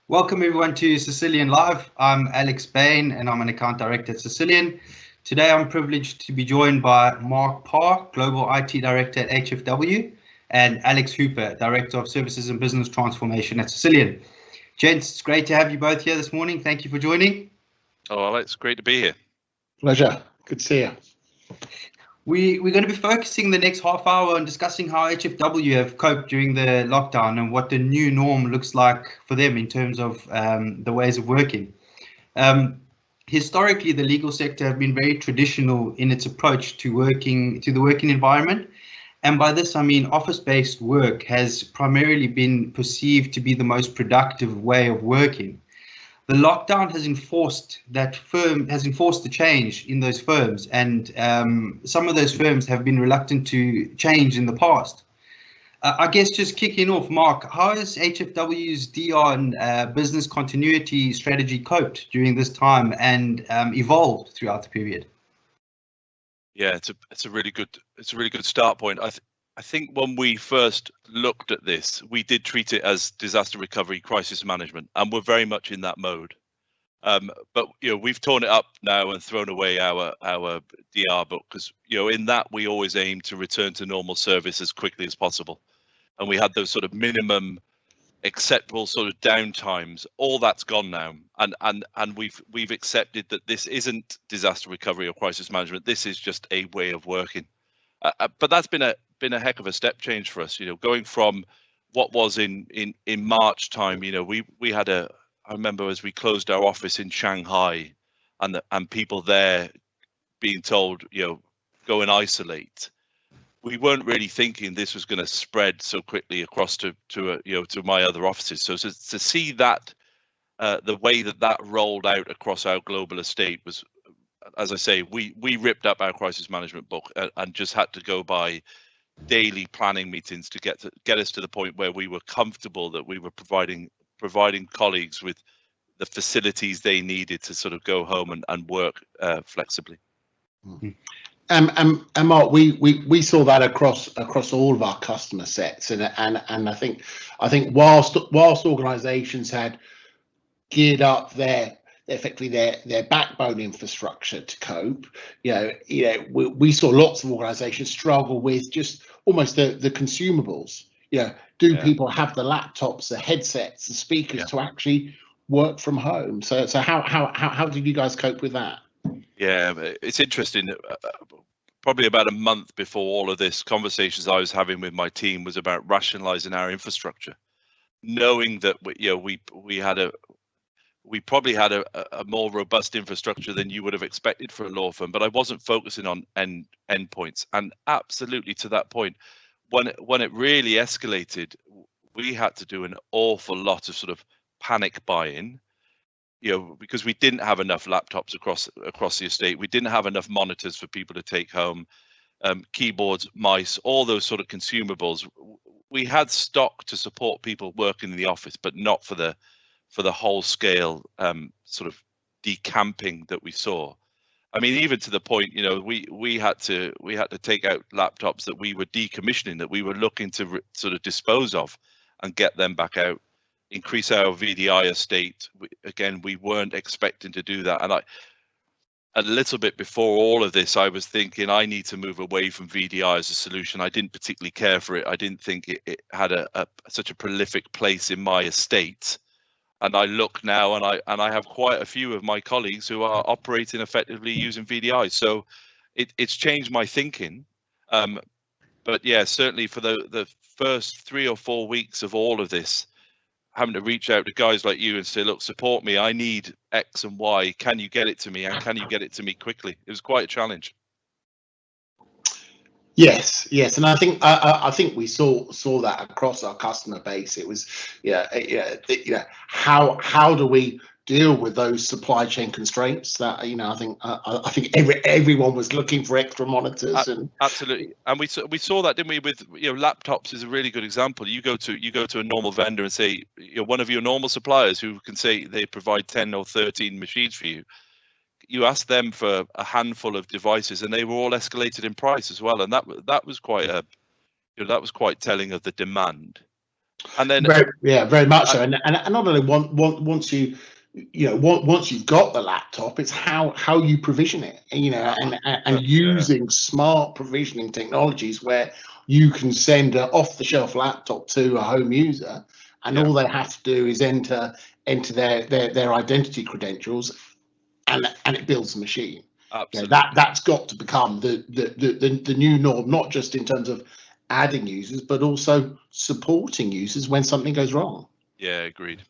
Welcome everyone to Cisilion Live. I'm Alex Bain and I'm an account director at Cisilion. Today I'm privileged to be joined by Mark Parr, Global IT Director at HFW, and Alex Hooper, Director of Services and Business Transformation at Cisilion. Gents, it's great to have you both here this morning. Thank you for joining. Oh, Alex, great to be here. Pleasure. Good to see you. We're going to be focusing the next half hour on discussing how HFW have coped during the lockdown and what the new norm looks like for them in terms of the ways of working. Historically, the legal sector have been very traditional in its approach to the working environment. And by this, I mean office-based work has primarily been perceived to be the most productive way of working. The lockdown has enforced the change in those firms, and some of those firms have been reluctant to change in the past. I guess just kicking off, Mark, how has HFW's DR and business continuity strategy coped during this time and evolved throughout the period? Yeah, it's a really good start point. I think when we first looked at this, we did treat it as disaster recovery, crisis management, and we're very much in that mode. But we've torn it up now and thrown away our DR book because in that we always aim to return to normal service as quickly as possible, and we had those sort of minimum acceptable sort of downtimes. All that's gone now, and we've accepted that this isn't disaster recovery or crisis management. This is just a way of working. But that's been a heck of a step change for us. Going from what was in March time. We had I remember as we closed our office in Shanghai, and people there being told go and isolate. We weren't really thinking this was going to spread so quickly across to my other offices. So to see that the way that rolled out across our global estate was, as I say, we ripped up our crisis management book and just had to go by daily planning meetings to get us to the point where we were comfortable that we were providing colleagues with the facilities they needed to sort of go home and work flexibly. Mm-hmm. And Mark, we saw that across all of our customer sets, and I think whilst organisations had geared up their backbone infrastructure to cope, we saw lots of organisations struggle with just almost the consumables. People have the laptops, the headsets, the speakers to actually work from home? So how did you guys cope with that? Yeah, it's interesting. Probably about a month before all of this, conversations I was having with my team was about rationalising our infrastructure, knowing that we probably had a more robust infrastructure than you would have expected for a law firm, but I wasn't focusing on endpoints. And absolutely to that point, when it really escalated, we had to do an awful lot of sort of panic buying, because we didn't have enough laptops across the estate. We didn't have enough monitors for people to take home, keyboards, mice, all those sort of consumables. We had stock to support people working in the office, but not for the whole scale sort of decamping that we saw. I mean, even to the point, we had to take out laptops that we were decommissioning, that we were looking to sort of dispose of and get them back out, increase our VDI estate. Again, we weren't expecting to do that. And a little bit before all of this, I was thinking I need to move away from VDI as a solution. I didn't particularly care for it. I didn't think it had such a prolific place in my estate. And I look now, and I have quite a few of my colleagues who are operating effectively using VDI. So it's changed my thinking. But yeah, certainly for the first 3 or 4 weeks of all of this, having to reach out to guys like you and say, look, support me. I need X and Y. Can you get it to me? And can you get it to me quickly? It was quite a challenge. Yes, and I think we saw that across our customer base. It was, how do we deal with those supply chain constraints? That I think everyone was looking for extra monitors. And absolutely, and we saw that, didn't we? With laptops is a really good example. You go to a normal vendor and say, one of your normal suppliers who can say they provide 10 or 13 machines for you. You asked them for a handful of devices, and they were all escalated in price as well. And that was quite telling of the demand. And then very much so. And not only once once you've got the laptop, it's how you provision it, and using smart provisioning technologies where you can send an off-the-shelf laptop to a home user, and all they have to do is enter their identity credentials, and it builds the machine. Absolutely. That's got to become the new norm, not just in terms of adding users, but also supporting users when something goes wrong. Yeah, agreed.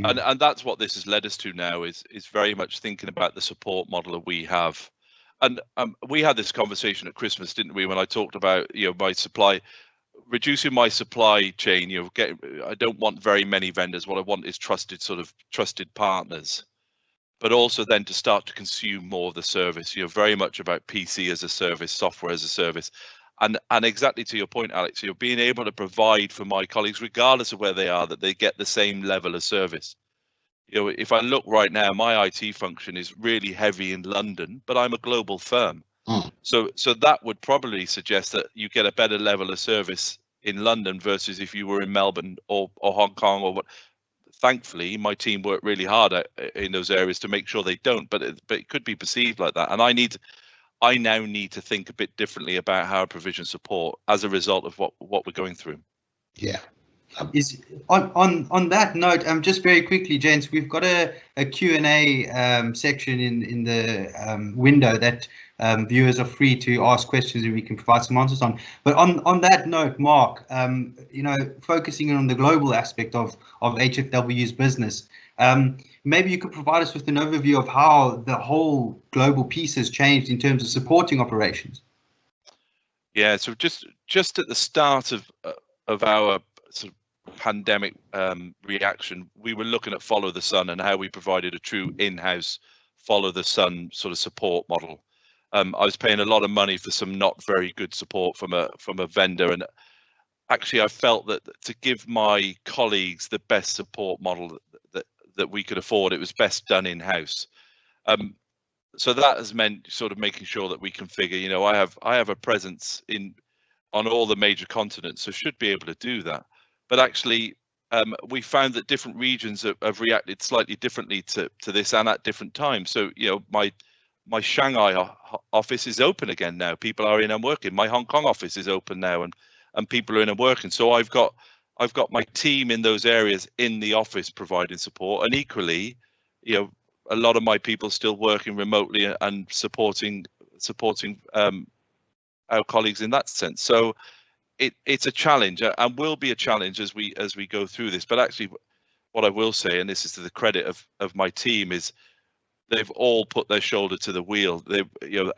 And that's what this has led us to now, is very much thinking about the support model that we have. And we had this conversation at Christmas, didn't we, when I talked about reducing my supply chain. I don't want very many vendors. What I want is trusted partners, but also then to start to consume more of the service. Very much about PC as a service, software as a service. And exactly to your point, Alex, being able to provide for my colleagues, regardless of where they are, that they get the same level of service. If I look right now, my IT function is really heavy in London, but I'm a global firm. So that would probably suggest that you get a better level of service in London versus if you were in Melbourne or Hong Kong or what. Thankfully, my team work really hard in those areas to make sure they don't, but it could be perceived like that. And I now need to think a bit differently about how I provision support as a result of what we're going through. Yeah. Is on that note, just very quickly, gents, we've got a Q&A section in the window that viewers are free to ask questions and we can provide some answers on. But on that note, Mark, focusing on the global aspect of HFW's business, maybe you could provide us with an overview of how the whole global piece has changed in terms of supporting operations. Yeah, so just at the start of our sort of pandemic reaction, we were looking at follow the sun and how we provided a true in-house follow the sun sort of support model. I was paying a lot of money for some not very good support from a vendor, and actually I felt that to give my colleagues the best support model that we could afford, it was best done in-house. So that has meant sort of making sure that we configure. I have a presence on all the major continents, so should be able to do that. But actually, we found that different regions have reacted slightly differently to this and at different times. So my Shanghai office is open again now. People are in and working. My Hong Kong office is open now, and people are in and working. So I've got my team in those areas in the office providing support, and equally, a lot of my people still working remotely and supporting our colleagues in that sense. So it's a challenge, and will be a challenge as we go through this. But actually, what I will say, and this is to the credit of my team, is they've all put their shoulder to the wheel.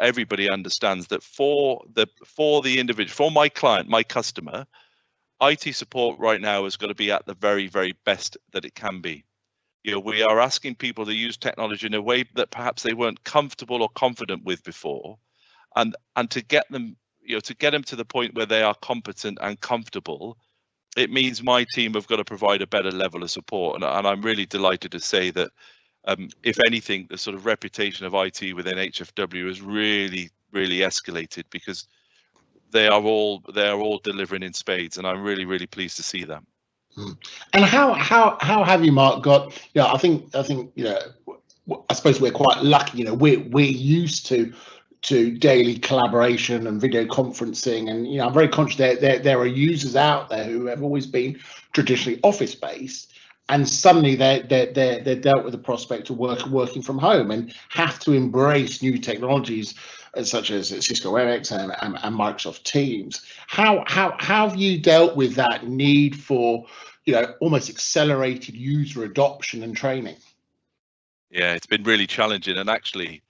Everybody understands that for the individual, for my client, my customer, IT support right now has got to be at the very, very best that it can be. We are asking people to use technology in a way that perhaps they weren't comfortable or confident with before, and to get them to the point where they are competent and comfortable, it means my team have got to provide a better level of support. And I'm really delighted to say that, if anything, the sort of reputation of IT within HFW has really, really escalated, because they are all delivering in spades, and I'm really, really pleased to see that. And how have you, Mark, got? I think I suppose we're quite lucky. We're used to daily collaboration and video conferencing, and I'm very conscious there are users out there who have always been traditionally office based, and suddenly they're dealt with the prospect of working from home and have to embrace new technologies such as Cisco WebEx and Microsoft Teams. How have you dealt with that need for almost accelerated user adoption and training? Yeah, it's been really challenging, and actually,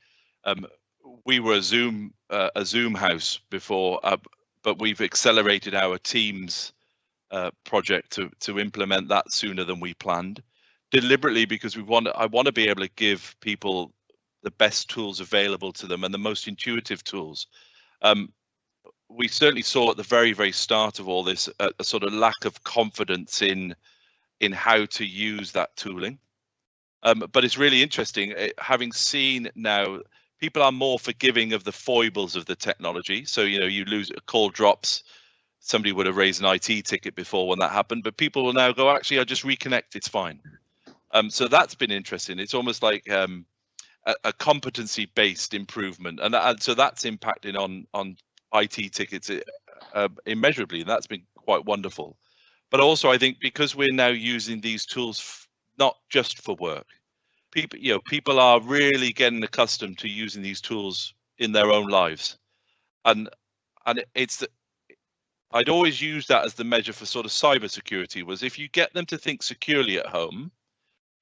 we were a Zoom house before, but we've accelerated our Teams project to implement that sooner than we planned, deliberately, because I want to be able to give people the best tools available to them and the most intuitive tools. We certainly saw at the very, very start of all this a sort of lack of confidence in how to use that tooling. But it's really interesting, having seen now, people are more forgiving of the foibles of the technology. So, you lose call drops, somebody would have raised an IT ticket before when that happened, but people will now go, actually, I just reconnect, it's fine. So that's been interesting. It's almost like a competency-based improvement, and so that's impacting on IT tickets immeasurably, and that's been quite wonderful. But also, I think because we're now using these tools not just for work, people are really getting accustomed to using these tools in their own lives, and I'd always use that as the measure for sort of cybersecurity, was if you get them to think securely at home,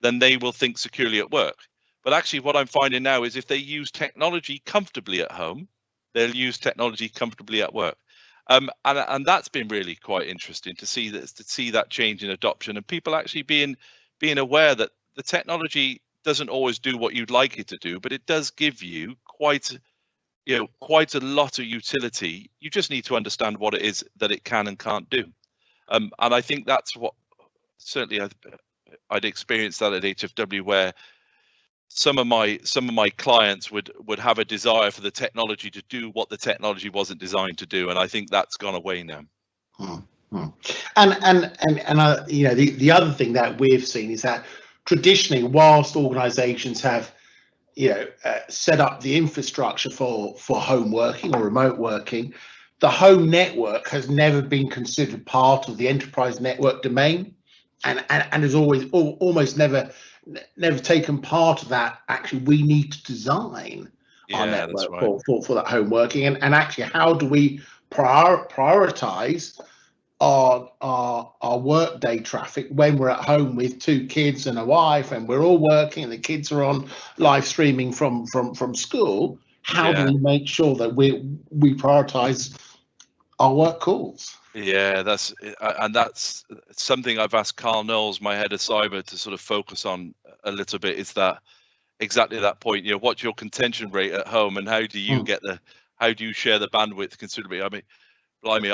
then they will think securely at work. But actually what I'm finding now is if they use technology comfortably at home, they'll use technology comfortably at work. And that's been really quite interesting to see that change in adoption, and people actually being aware that the technology doesn't always do what you'd like it to do, but it does give you quite a lot of utility. You just need to understand what it is that it can and can't do. And I think that's what certainly I'd experienced that at HFW, where some of my clients would have a desire for the technology to do what the technology wasn't designed to do, and I think that's gone away now. And the other thing that we've seen is that traditionally, whilst organisations have set up the infrastructure for home working or remote working, the home network has never been considered part of the enterprise network domain, and has almost never taken part of that. Actually, we need to design our network for that home working, and actually, how do we prioritize our workday traffic when we're at home with 2 kids and a wife, and we're all working and the kids are on live streaming from school? How do we make sure that we prioritize our work calls? Yeah, that's something I've asked Carl Knowles, my head of cyber, to sort of focus on a little bit. Is that exactly that point? What's your contention rate at home, and how do you how do you share the bandwidth considerably? I mean, blimey,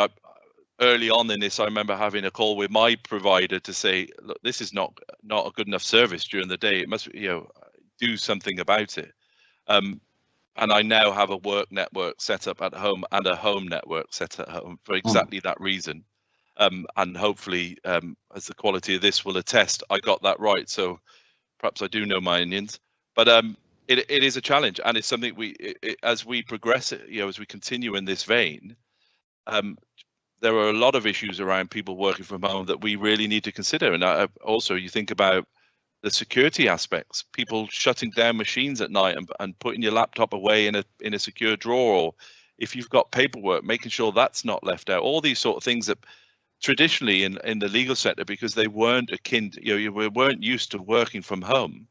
early on in this, I remember having a call with my provider to say, look, this is not a good enough service during the day. It must, do something about it. And I now have a work network set up at home and a home network set at home for exactly that reason. And hopefully, as the quality of this will attest, I got that right. So perhaps I do know my onions, but it is a challenge, and it's something as we progress, as we continue in this vein, there are a lot of issues around people working from home that we really need to consider. And also, you think about the security aspects, people shutting down machines at night and putting your laptop away in a secure drawer, or if you've got paperwork, making sure that's not left out. All these sort of things that traditionally in the legal sector, because they weren't you weren't used to working from home,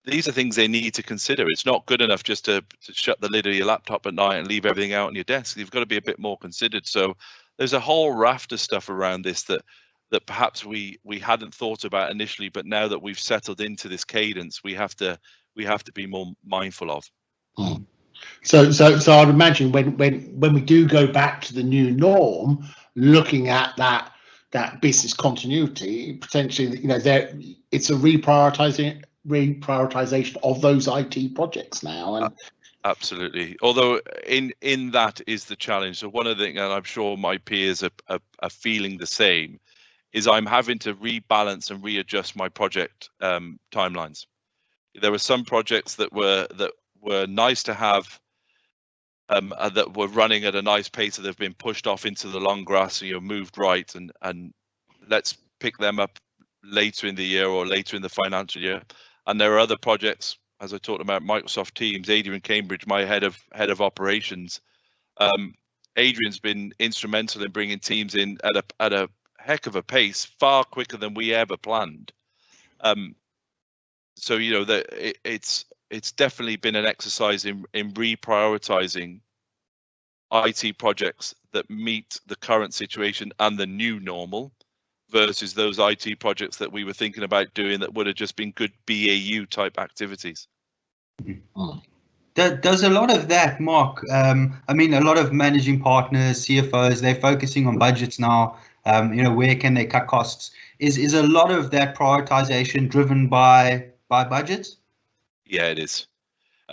these are things they need to consider. It's not good enough just to shut the lid of your laptop at night and leave everything out on your desk. You've got to be a bit more considered. So there's a whole raft of stuff around this that perhaps we hadn't thought about initially, but now that we've settled into this cadence, we have to be more mindful of. So I'd imagine when we do go back to the new norm, looking at that business continuity, potentially, it's a reprioritization of those IT projects now. And absolutely. Although in that is the challenge. So one of the things, and I'm sure my peers are feeling the same, is I'm having to rebalance and readjust my project timelines. There were some projects that were nice to have, that were running at a nice pace, that they've been pushed off into the long grass, moved right, and let's pick them up later in the year or later in the financial year. And there are other projects, as I talked about Microsoft Teams. Adrian Cambridge, my head of operations, Adrian's been instrumental in bringing teams in at a heck of a pace, far quicker than we ever planned. So it's definitely been an exercise in reprioritizing IT projects that meet the current situation and the new normal, versus those IT projects that we were thinking about doing that would have just been good BAU type activities. Does a lot of that, Mark? I mean, a lot of managing partners, CFOs, they're focusing on budgets now. Where can they cut costs? Is a lot of that prioritization driven by budgets? Yeah, it is.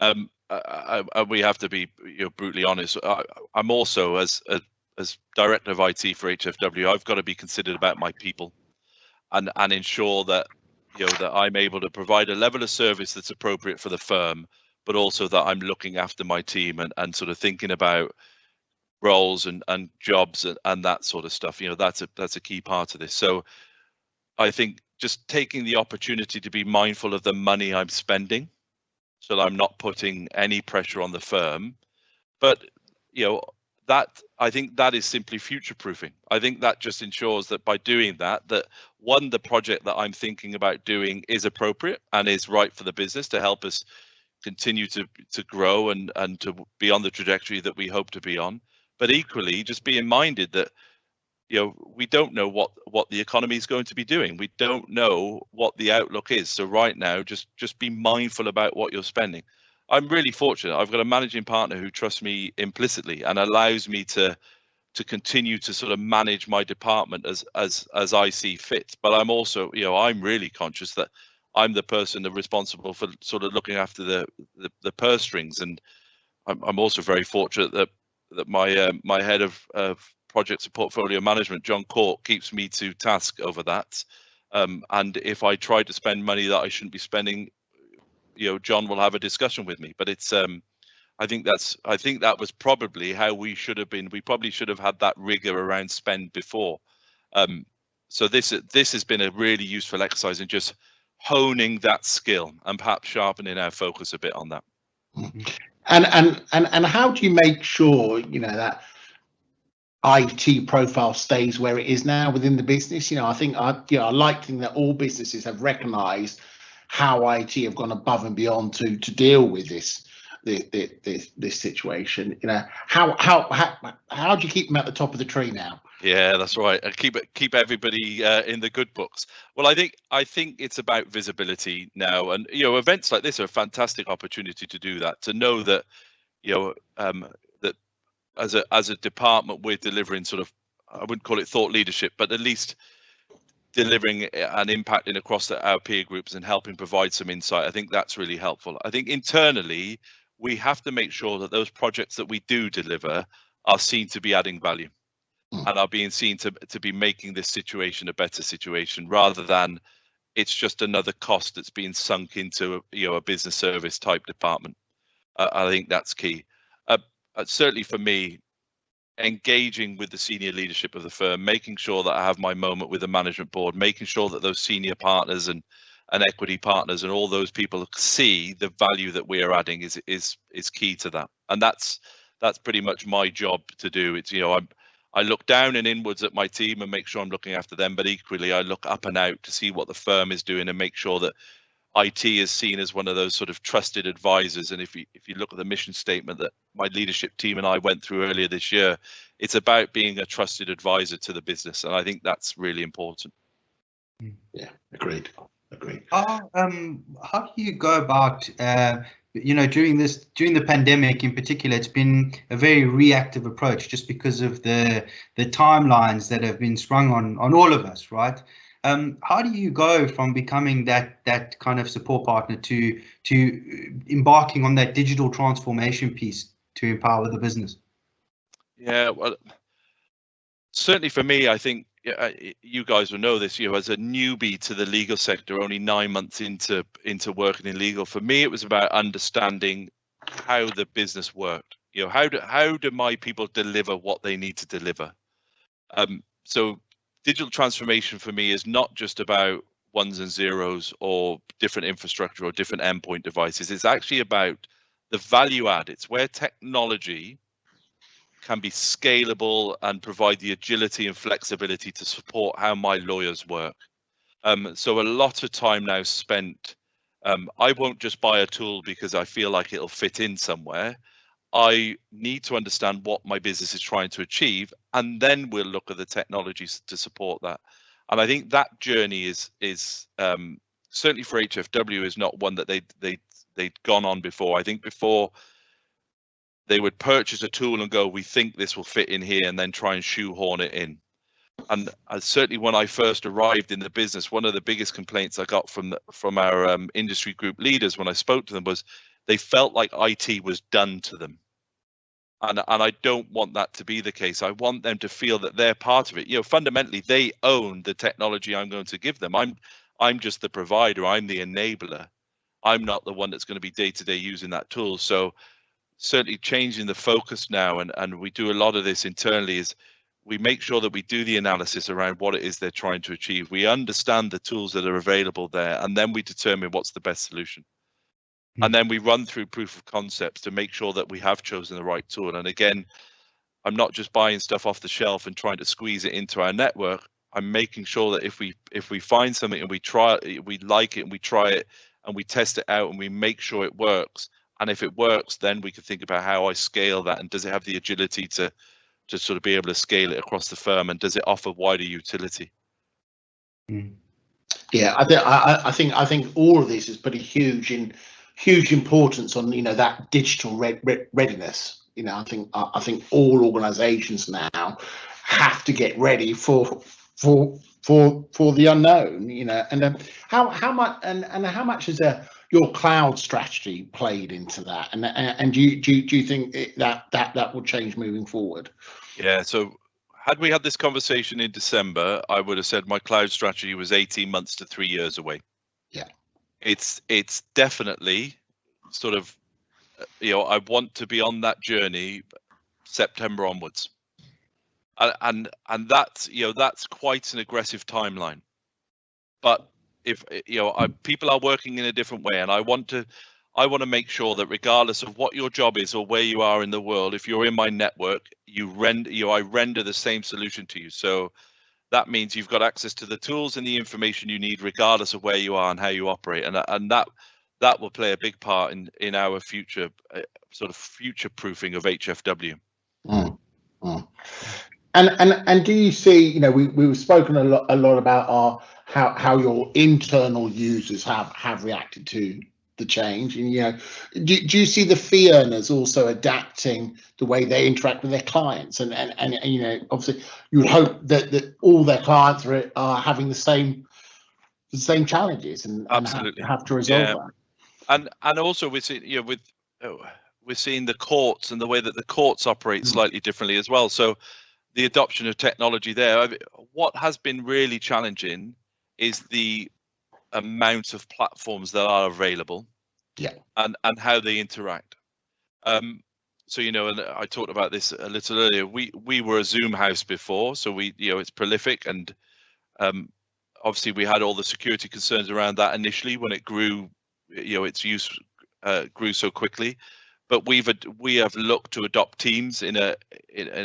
We have to be brutally honest. I'm also, as as director of IT for HFW, I've got to be considered about my people, and ensure that, you know, that I'm able to provide a level of service that's appropriate for the firm, but also that I'm looking after my team and sort of thinking about roles and jobs and that sort of stuff. You know, that's a key part of this. So I think just taking the opportunity to be mindful of the money I'm spending, so that I'm not putting any pressure on the firm. But, you know, that, I think that is simply future proofing. I think that just ensures that by doing that, one, the project that I'm thinking about doing is appropriate and is right for the business to help us continue to grow and to be on the trajectory that we hope to be on. But equally, just being minded that, you know, we don't know what the economy is going to be doing. We don't know what the outlook is. So right now, just be mindful about what you're spending. I'm really fortunate. I've got a managing partner who trusts me implicitly and allows me to continue to sort of manage my department as I see fit. But I'm also, you know, I'm really conscious that I'm the person responsible for sort of looking after the purse strings. And I'm also very fortunate that my head of projects and portfolio management, John Court, keeps me to task over that. And if I try to spend money that I shouldn't be spending, you know, John will have a discussion with me. But it's I think that was probably how we should have been. We probably should have had that rigor around spend before. So this has been a really useful exercise in just honing that skill and perhaps sharpening our focus a bit on that. And how do you make sure, you know, that IT profile stays where it is now within the business? You know, I think I like to think that all businesses have recognised how IT have gone above and beyond to deal with this situation. You know, how do you keep them at the top of the tree now? Yeah, that's right. And keep everybody in the good books. Well, I think it's about visibility now, and, you know, events like this are a fantastic opportunity to do that. To know that, you know, that as a department we're delivering sort of, I wouldn't call it thought leadership, but at least delivering and impacting across our peer groups and helping provide some insight. I think that's really helpful. I think internally we have to make sure that those projects that we do deliver are seen to be adding value and are being seen to be making this situation a better situation, rather than it's just another cost that's being sunk into, you know, a business service type department. I think that's key. Certainly for me, engaging with the senior leadership of the firm, making sure that I have my moment with the management board, making sure that those senior partners and equity partners and all those people see the value that we are adding is key to that. And that's pretty much my job to do. It's, you know, I look down and inwards at my team and make sure I'm looking after them, but equally I look up and out to see what the firm is doing and make sure that IT is seen as one of those sort of trusted advisors. And if you look at the mission statement that my leadership team and I went through earlier this year, it's about being a trusted advisor to the business, and I think that's really important. Yeah, agreed. How do you go about you know, during the pandemic in particular? It's been a very reactive approach, just because of the timelines that have been sprung on all of us, right? How do you go from becoming that kind of support partner to embarking on that digital transformation piece to empower the business? Yeah, well, certainly for me, I think you guys will know this. You know, as a newbie to the legal sector, only 9 months into working in legal, for me it was about understanding how the business worked. You know, how do my people deliver what they need to deliver? So digital transformation for me is not just about ones and zeros or different infrastructure or different endpoint devices. It's actually about the value add. It's where technology can be scalable and provide the agility and flexibility to support how my lawyers work. So a lot of time now spent, I won't just buy a tool because I feel like it'll fit in somewhere. I need to understand what my business is trying to achieve, and then we'll look at the technologies to support that. And I think that journey is certainly for HFW is not one that they'd gone on before. I think before they would purchase a tool and go, we think this will fit in here, and then try and shoehorn it in. And certainly when I first arrived in the business, one of the biggest complaints I got from our industry group leaders when I spoke to them was they felt like IT was done to them. And I don't want that to be the case. I want them to feel that they're part of it. You know, fundamentally, they own the technology I'm going to give them. I'm just the provider. I'm the enabler. I'm not the one that's going to be day-to-day using that tool. So certainly changing the focus now, and we do a lot of this internally, is we make sure that we do the analysis around what it is they're trying to achieve. We understand the tools that are available there, and then we determine what's the best solution. And then we run through proof of concepts to make sure that we have chosen the right tool. And again, I'm not just buying stuff off the shelf and trying to squeeze it into our network. I'm making sure that if we find something and we try it, we like it and we try it and we test it out and we make sure it works. And if it works, then we can think about how I scale that, and does it have the agility to sort of be able to scale it across the firm, and does it offer wider utility? Yeah, I think all of this is pretty huge importance on, you know, that digital readiness. You know, I think all organisations now have to get ready for the unknown. You know, and how much is your cloud strategy played into that? And do you think that will change moving forward? Yeah. So had we had this conversation in December, I would have said my cloud strategy was 18 months to 3 years away. Yeah. It's definitely sort of, you know, I want to be on that journey September onwards, and that's, you know, that's quite an aggressive timeline. But if, you know, people are working in a different way, and I want to make sure that regardless of what your job is or where you are in the world, if you're in my network, I render the same solution to you. So that means you've got access to the tools and the information you need, regardless of where you are and how you operate, and that will play a big part in our future, sort of future proofing of HFW. And do you see, you know, we've spoken a lot about how your internal users have reacted to the change, and, you know, do you see the fee earners also adapting the way they interact with their clients, and you know, obviously you would hope that all their clients are having the same challenges and have to resolve that. And also we're seeing, you know, we're seeing the courts and the way that the courts operate slightly differently as well. So the adoption of technology there. What has been really challenging is the amount of platforms that are available, and how they interact. So, you know, and I talked about this a little earlier. We were a Zoom house before, so you know, it's prolific, and obviously we had all the security concerns around that initially when it grew. You know, its use grew so quickly. But we have looked to adopt Teams in a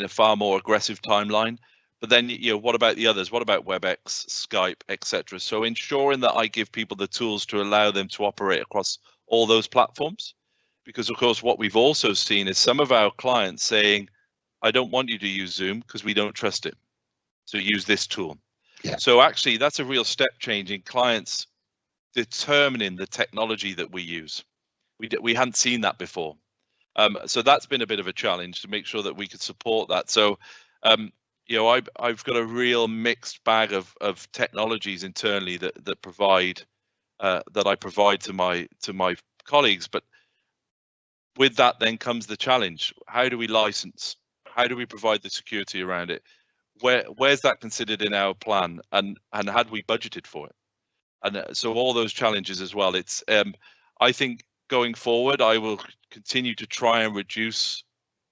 far more aggressive timeline. But then, you know, what about the others? What about WebEx, Skype, etc.? So ensuring that I give people the tools to allow them to operate across all those platforms, because of course what we've also seen is some of our clients saying, I don't want you to use Zoom because we don't trust it, so use this tool. So actually that's a real step change in clients determining the technology that we use. We hadn't seen that before. So that's been a bit of a challenge to make sure that we could support that. So you know, I've got a real mixed bag of technologies internally that provide that I provide to my colleagues. But with that then comes the challenge: how do we license? How do we provide the security around it? Where's that considered in our plan, and had we budgeted for it? And so all those challenges as well. It's I think going forward, I will continue to try and reduce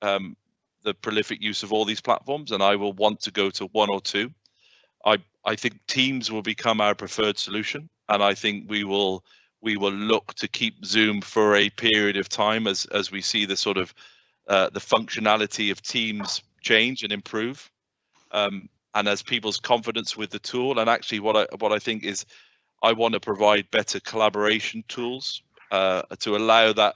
the prolific use of all these platforms, and I will want to go to one or two. I think Teams will become our preferred solution, and I think we will look to keep Zoom for a period of time as we see the sort of the functionality of Teams change and improve, and as people's confidence with the tool. And actually, what I think is, I want to provide better collaboration tools to allow that,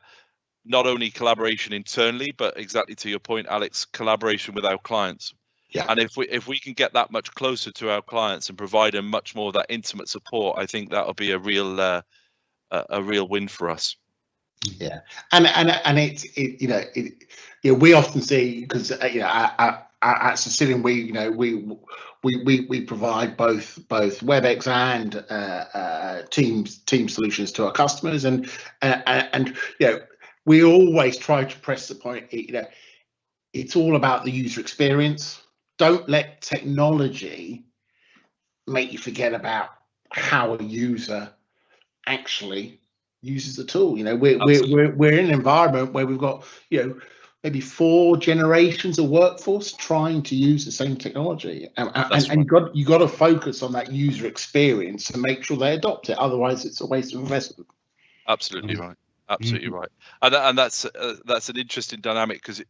not only collaboration internally, but exactly to your point, Alex, collaboration with our clients. And if we can get that much closer to our clients and provide them much more of that intimate support, I think that'll be a real win for us. And it's you know, we often see, because you know, at Cisilion, we provide both WebEx and Team solutions to our customers, and you know, we always try to press the point, you know, it's all about the user experience. Don't let technology make you forget about how a user actually uses the tool. You know, we're in an environment where we've got, you know, maybe 4 generations of workforce trying to use the same technology, and you got to focus on that user experience and make sure they adopt it. Otherwise, it's a waste of investment. Absolutely right. Absolutely right. And that's an interesting dynamic, because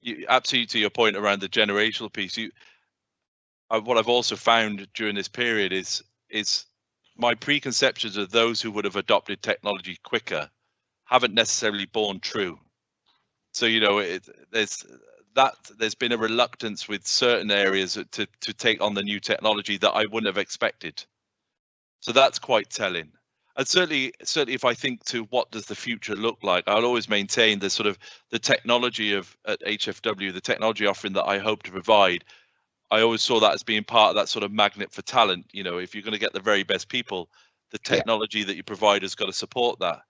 you absolutely, to your point around the generational piece, what I've also found during this period is my preconceptions of those who would have adopted technology quicker haven't necessarily borne true. So, you know, there's been a reluctance with certain areas to take on the new technology that I wouldn't have expected. So that's quite telling. And certainly if I think to what does the future look like, I'll always maintain the sort of the technology at HFW, the technology offering that I hope to provide. I always saw that as being part of that sort of magnet for talent. You know, if you're going to get the very best people, the technology that you provide has got to support that.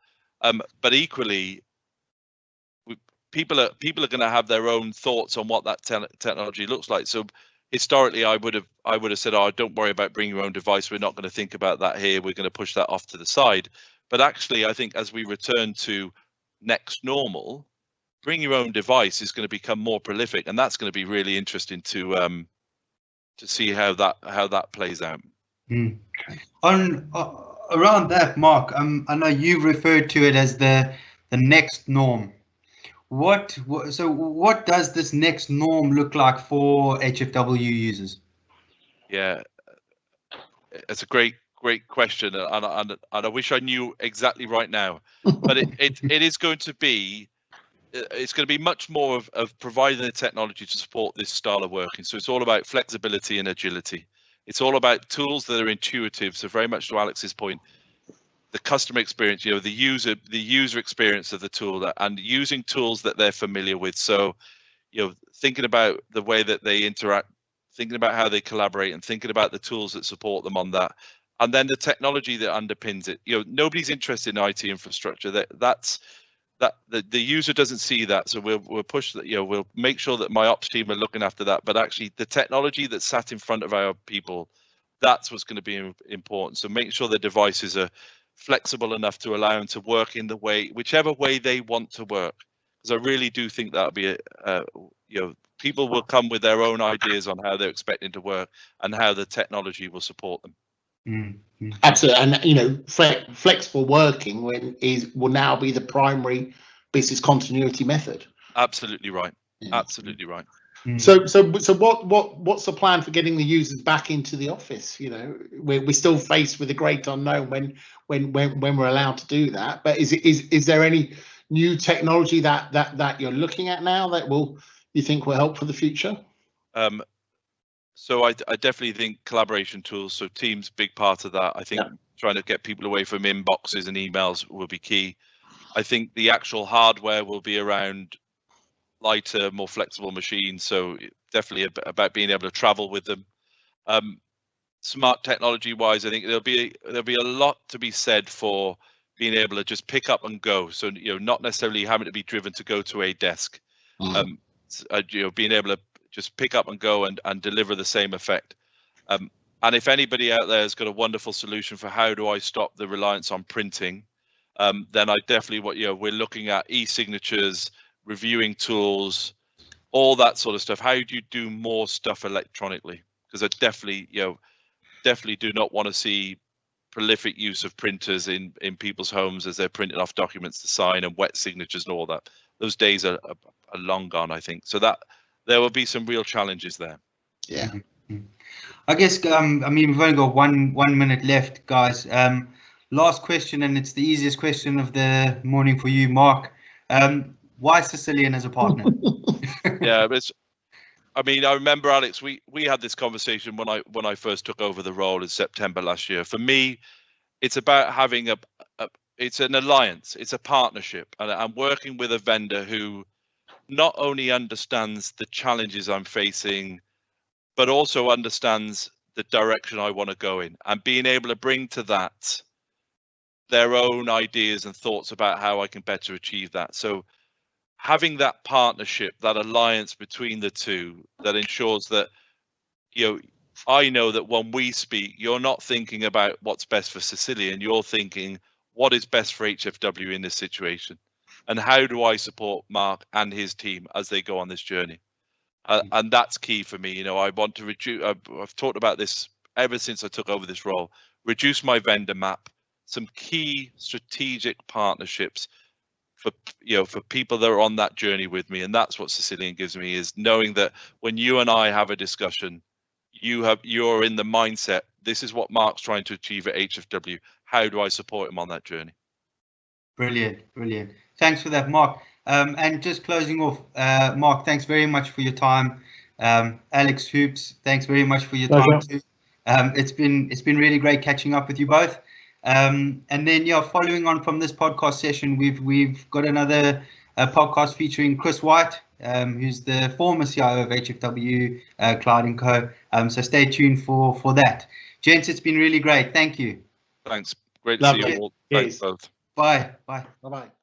But equally, people are going to have their own thoughts on what that technology looks like. So historically, I would have said, "Oh, don't worry about bringing your own device. We're not going to think about that here. We're going to push that off to the side." But actually, I think as we return to next normal, bring your own device is going to become more prolific, and that's going to be really interesting to see how that plays out. On around that, Mark, I know you've referred to it as the next norm. So what does this next norm look like for HFW users? Yeah, it's a great question, and I wish I knew exactly right now. But it is going to be. It's going to be much more of providing the technology to support this style of working. So it's all about flexibility and agility. It's all about tools that are intuitive. So very much to Alex's point, the customer experience, you know, the user experience of the tool, and using tools that they're familiar with. So, you know, thinking about the way that they interact, thinking about how they collaborate, and thinking about the tools that support them on that. And then the technology that underpins it. You know, nobody's interested in IT infrastructure. That the user doesn't see that, so we'll push that. You know, we'll make sure that my ops team are looking after that. But actually, the technology that's sat in front of our people, that's what's going to be important. So make sure the devices are flexible enough to allow them to work in the way, whichever way they want to work. Because I really do think that'll be you know, people will come with their own ideas on how they're expecting to work and how the technology will support them. Absolutely, and you know, flexible working will now be the primary business continuity method. Absolutely right. Absolutely right. So what's the plan for getting the users back into the office? You know, we're still faced with a great unknown when we're allowed to do that. But is there any new technology that you're looking at now that you think will help for the future? So I definitely think collaboration tools, so Teams, big part of that. I think trying to get people away from inboxes and emails will be key. I think the actual hardware will be around lighter, more flexible machines. So definitely about being able to travel with them. Smart technology wise, I think there'll be a lot to be said for being able to just pick up and go. So, you know, not necessarily having to be driven to go to a desk. You know, being able to just pick up and go and deliver the same effect. And if anybody out there has got a wonderful solution for how do I stop the reliance on printing, then I definitely, we're looking at e-signatures, reviewing tools, all that sort of stuff. How do you do more stuff electronically? Because I definitely do not want to see prolific use of printers in people's homes as they're printing off documents to sign and wet signatures and all that. Those days are long gone, I think. So that there will be some real challenges there. Yeah. I guess, I mean, we've only got one minute left, guys. Last question, and it's the easiest question of the morning for you, Mark. Why Cisilion as a partner? Yeah, I mean, I remember, Alex, we had this conversation when I first took over the role in September last year. For me, it's about having it's an alliance, it's a partnership, and I'm working with a vendor who not only understands the challenges I'm facing, but also understands the direction I want to go in, and being able to bring to that their own ideas and thoughts about how I can better achieve that. So having that partnership, that alliance between the two, that ensures that, you know, I know that when we speak, you're not thinking about what's best for Cisilion, you're thinking what is best for HFW in this situation, and how do I support Mark and his team as they go on this journey. And that's key for me. You know, I want to reduce, I've talked about this ever since I took over this role, reduce my vendor map, some key strategic partnerships for, you know, for people that are on that journey with me. And that's what Cisilion gives me, is knowing that when you and I have a discussion, you're in the mindset, this is what Mark's trying to achieve at HFW. How do I support him on that journey? Brilliant, brilliant. Thanks for that, Mark. And just closing off, Mark, thanks very much for your time. Alex Hoops, thanks very much for your time too. It's been really great catching up with you both. And then, yeah, following on from this podcast session, we've got another podcast featuring Chris White, who's the former CIO of HFW Cloud & Co. So stay tuned for that. Gents, it's been really great. Thank you. Thanks. Great to Lovely. see you all. Thanks both. Bye. Bye. Bye-bye.